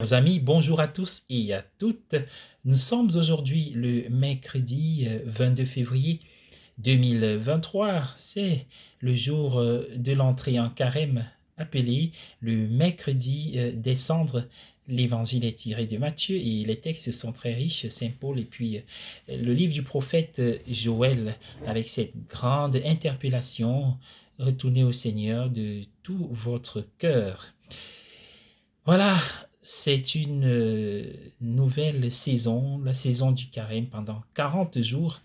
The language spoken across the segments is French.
Chers amis, bonjour à tous et à toutes. Nous sommes aujourd'hui le mercredi 22 février 2023. C'est le jour de l'entrée en carême, appelé le mercredi des cendres. L'évangile est tiré de Matthieu et les textes sont très riches, Saint Paul, et puis le livre du prophète Joël, avec cette grande interpellation: retournez au Seigneur de tout votre cœur. Voilà, c'est une nouvelle saison, la saison du carême. Pendant 40 jours,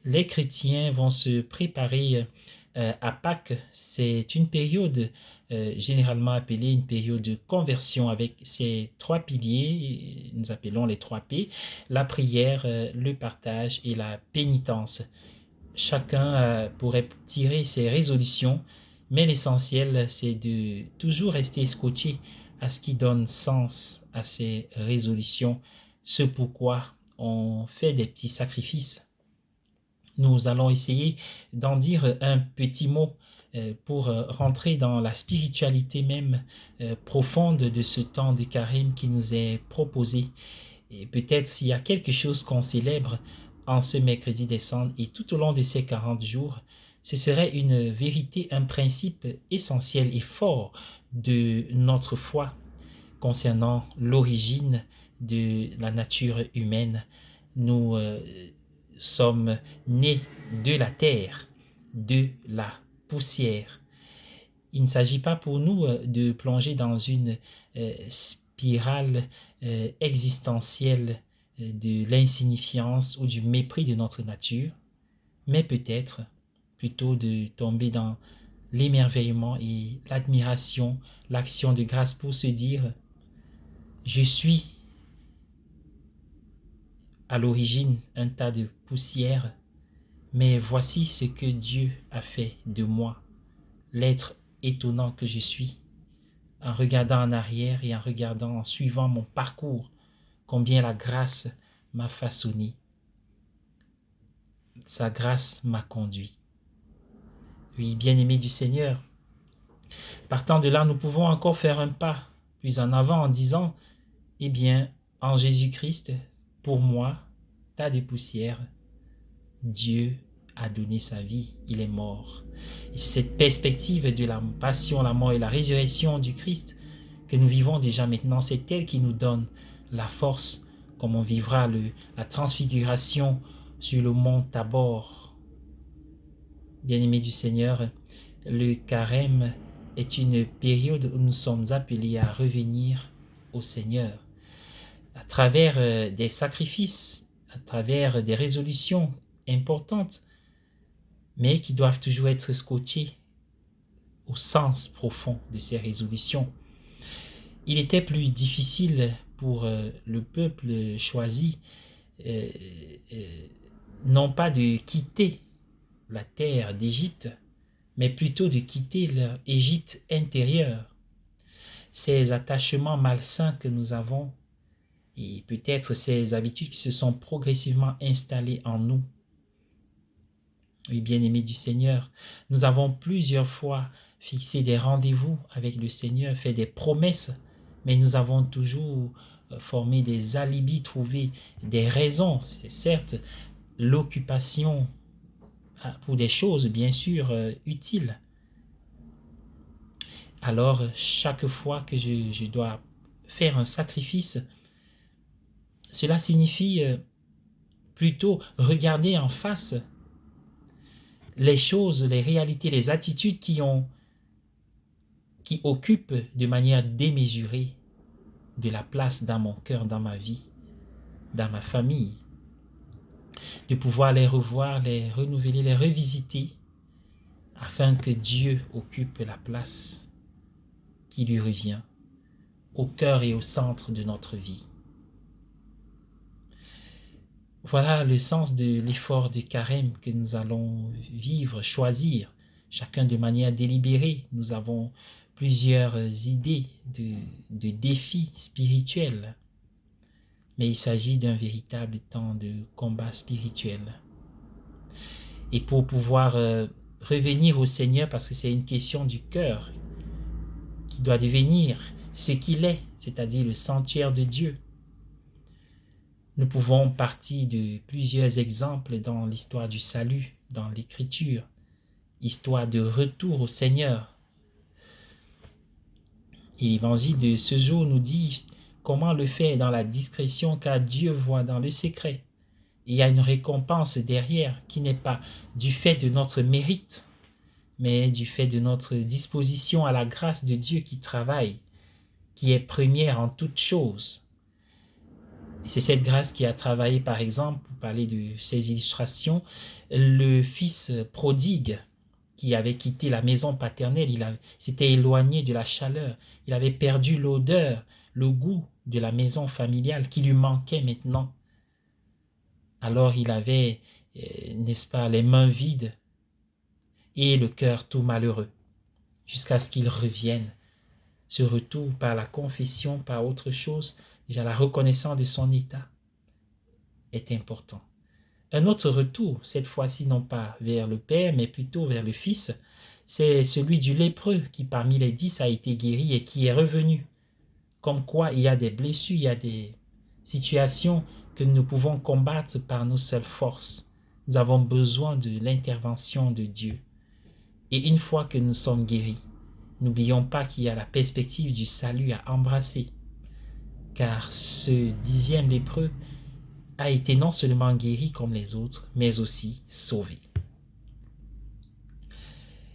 les chrétiens vont se préparer à Pâques. C'est une période généralement appelée une période de conversion, avec ces trois piliers, nous appelons les 3 P: la prière, le partage et la pénitence. Chacun pourrait tirer ses résolutions, mais l'essentiel, c'est de toujours rester scotché à ce qui donne sens à ces résolutions, ce pourquoi on fait des petits sacrifices. Nous allons essayer d'en dire un petit mot pour rentrer dans la spiritualité même profonde de ce temps de carême qui nous est proposé. Et peut-être s'il y a quelque chose qu'on célèbre en ce mercredi des cendres et tout au long de ces 40 jours, ce serait une vérité, un principe essentiel et fort de notre foi concernant l'origine de la nature humaine. Nous sommes nés de la terre, de la poussière. Il ne s'agit pas pour nous de plonger dans une spirale existentielle de l'insignifiance ou du mépris de notre nature, mais peut-être plutôt de tomber dans l'émerveillement et l'admiration, l'action de grâce pour se dire: je suis à l'origine un tas de poussière, mais voici ce que Dieu a fait de moi, l'être étonnant que je suis. En regardant en arrière et en regardant, en suivant mon parcours, combien la grâce m'a façonné. Sa grâce m'a conduit. Oui, bien-aimé du Seigneur, partant de là, nous pouvons encore faire un pas plus en avant en disant: eh bien, en Jésus-Christ, pour moi, tas de poussière, Dieu a donné sa vie, il est mort. Et c'est cette perspective de la passion, la mort et la résurrection du Christ que nous vivons déjà maintenant. C'est elle qui nous donne la force, comme on vivra la transfiguration sur le mont Tabor. Bien-aimés du Seigneur, le carême est une période où nous sommes appelés à revenir au Seigneur à travers des sacrifices, à travers des résolutions importantes, mais qui doivent toujours être scotchées au sens profond de ces résolutions. Il était plus difficile pour le peuple choisi, euh, euh, non pas de quitter la terre d'Égypte, mais plutôt de quitter leur Égypte intérieure. Ces attachements malsains que nous avons, et peut-être ces habitudes qui se sont progressivement installées en nous. Oui, bien-aimés du Seigneur, nous avons plusieurs fois fixé des rendez-vous avec le Seigneur, fait des promesses, mais nous avons toujours formé des alibis, trouvé des raisons. C'est certes l'occupation pour des choses bien sûr utiles. Alors chaque fois que je dois faire un sacrifice, cela signifie plutôt regarder en face les choses, les réalités, les attitudes qui occupent de manière démesurée de la place dans mon cœur, dans ma vie, dans ma famille. De pouvoir les revoir, les renouveler, les revisiter, afin que Dieu occupe la place qui lui revient, au cœur et au centre de notre vie. Voilà le sens de l'effort du carême que nous allons vivre, choisir, chacun de manière délibérée. Nous avons plusieurs idées de défis spirituels, mais il s'agit d'un véritable temps de combat spirituel. Et pour pouvoir revenir au Seigneur, parce que c'est une question du cœur qui doit devenir ce qu'il est c'est-à-dire le sanctuaire de Dieu. Nous pouvons partir de plusieurs exemples dans l'histoire du salut, dans l'Écriture, histoire de retour au Seigneur. Et l'évangile de ce jour nous dit comment le faire dans la discrétion, car Dieu voit dans le secret. Et il y a une récompense derrière qui n'est pas du fait de notre mérite, mais du fait de notre disposition à la grâce de Dieu qui travaille, qui est première en toutes choses. Et c'est cette grâce qui a travaillé, par exemple, pour parler de ces illustrations, le fils prodigue qui avait quitté la maison paternelle, il s'était éloigné de la chaleur, il avait perdu l'odeur, le goût de la maison familiale qui lui manquait maintenant. Alors il avait, n'est-ce pas, les mains vides et le cœur tout malheureux, jusqu'à ce qu'il revienne. Ce retour par la confession, par autre chose, déjà la reconnaissance de son état est important. Un autre retour, cette fois-ci non pas vers le Père, mais plutôt vers le Fils, c'est celui du lépreux qui parmi les 10 a été guéri et qui est revenu. Comme quoi il y a des blessures, il y a des situations que nous pouvons combattre par nos seules forces. Nous avons besoin de l'intervention de Dieu. Et une fois que nous sommes guéris, n'oublions pas qu'il y a la perspective du salut à embrasser. Car ce 10e lépreux a été non seulement guéri comme les autres, mais aussi sauvé.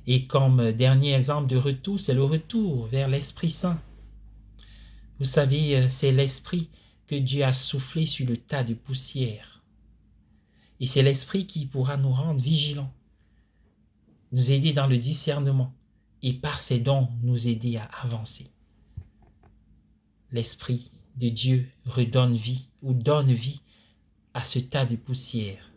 Et comme dernier exemple de retour, c'est le retour vers l'Esprit Saint. Vous savez, c'est l'Esprit que Dieu a soufflé sur le tas de poussière. Et c'est l'Esprit qui pourra nous rendre vigilants, nous aider dans le discernement et par ses dons nous aider à avancer. L'Esprit de Dieu redonne vie ou donne vie à ce tas de poussière.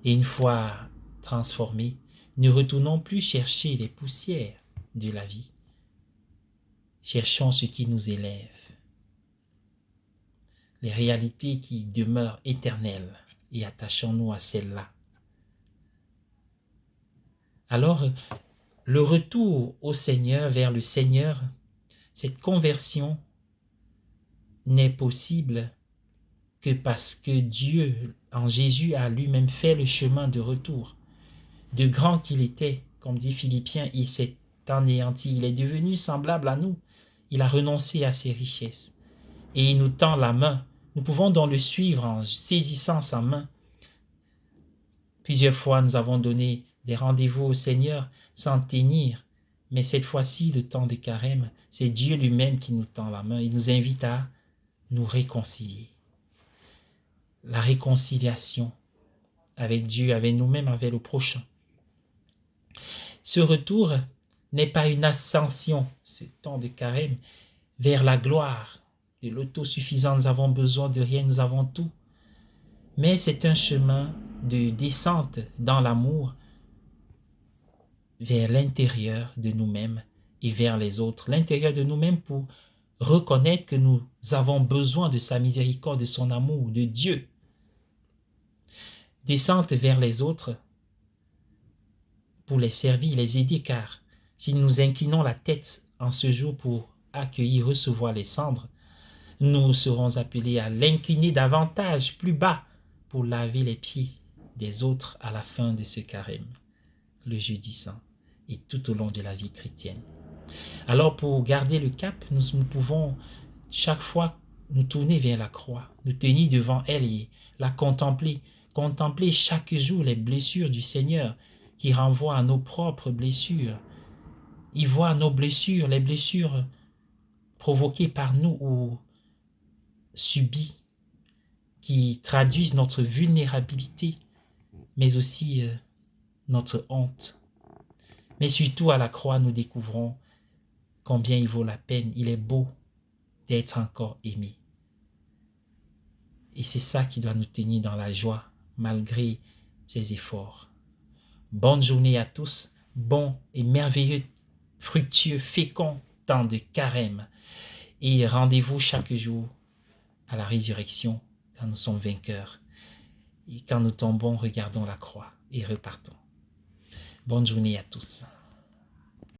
Et une fois transformés, ne retournons plus chercher les poussières de la vie. Cherchons ce qui nous élève, les réalités qui demeurent éternelles, et attachons-nous à celles-là. Alors, le retour au Seigneur, vers le Seigneur, cette conversion n'est possible que parce que Dieu, en Jésus, a lui-même fait le chemin de retour. De grand qu'il était, comme dit Philippiens, il s'est anéanti, il est devenu semblable à nous. Il a renoncé à ses richesses et il nous tend la main. Nous pouvons donc le suivre en saisissant sa main. Plusieurs fois, nous avons donné des rendez-vous au Seigneur sans tenir, mais cette fois-ci, le temps de carême, c'est Dieu lui-même qui nous tend la main. Il nous invite à nous réconcilier. La réconciliation avec Dieu, avec nous-mêmes, avec le prochain. Ce retour n'est pas une ascension, ce temps de carême, vers la gloire, de l'autosuffisance. Nous avons besoin de rien, nous avons tout. Mais c'est un chemin de descente dans l'amour vers l'intérieur de nous-mêmes et vers les autres. L'intérieur de nous-mêmes pour reconnaître que nous avons besoin de sa miséricorde, de son amour, de Dieu. Descente vers les autres pour les servir, les aider, car si nous inclinons la tête en ce jour pour accueillir, recevoir les cendres, nous serons appelés à l'incliner davantage, plus bas, pour laver les pieds des autres à la fin de ce carême, le jeudi saint, et tout au long de la vie chrétienne. Alors pour garder le cap, nous pouvons chaque fois nous tourner vers la croix, nous tenir devant elle et la contempler, contempler chaque jour les blessures du Seigneur qui renvoient à nos propres blessures. Il voit nos blessures, les blessures provoquées par nous ou subies, qui traduisent notre vulnérabilité, mais aussi notre honte. Mais surtout à la croix, nous découvrons combien il vaut la peine, il est beau d'être encore aimé. Et c'est ça qui doit nous tenir dans la joie, malgré ses efforts. Bonne journée à tous, bon et merveilleux, fructueux, fécond temps de carême. Et rendez-vous chaque jour à la résurrection, quand nous sommes vainqueurs. Et quand nous tombons, regardons la croix et repartons. Bonne journée à tous.